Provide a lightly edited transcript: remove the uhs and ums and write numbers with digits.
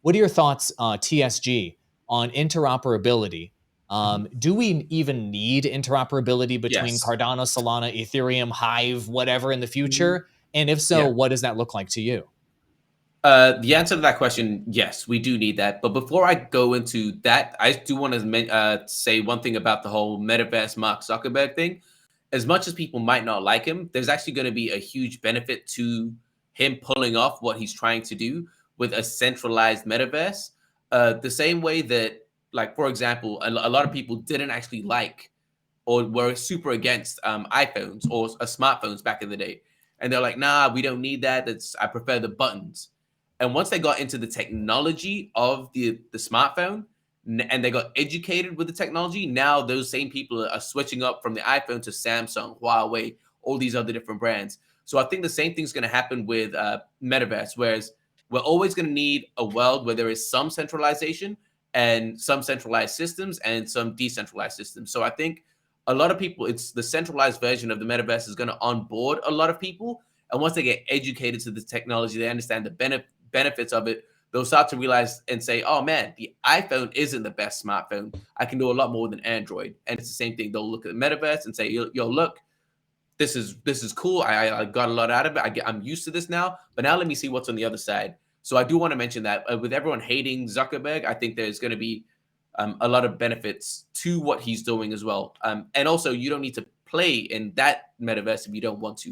What are your thoughts, TSG, on interoperability? Do we even need interoperability between Yes. Cardano, Solana, Ethereum, Hive, whatever in the Mhm. future? And if so, Yeah. what does that look like to you? The answer to that question, yes, we do need that. But before I go into that, I do want to say one thing about the whole metaverse Mark Zuckerberg thing. As much as people might not like him, there's actually going to be a huge benefit to him pulling off what he's trying to do with a centralized metaverse. The same way that, like, for example, a lot of people didn't actually like or were super against iPhones or smartphones back in the day. And they're like, nah, we don't need that. I prefer the buttons. And once they got into the technology of the smartphone and they got educated with the technology, now those same people are switching up from the iPhone to Samsung, Huawei, all these other different brands. So I think the same thing's going to happen with metaverse, whereas we're always going to need a world where there is some centralization and some centralized systems and some decentralized systems. So I think a lot of people, it's the centralized version of the metaverse is going to onboard a lot of people. And once they get educated to the technology, they understand the benefits of it. They'll start to realize and say, oh man, the iPhone isn't the best smartphone. I can do a lot more than Android. And it's the same thing. They'll look at the metaverse and say, yo, look, this is cool. I got a lot out of it. I'm used to this now. But now let me see what's on the other side. So I do want to mention that with everyone hating Zuckerberg, I think there's going to be a lot of benefits to what he's doing as well. And also, you don't need to play in that metaverse if you don't want to.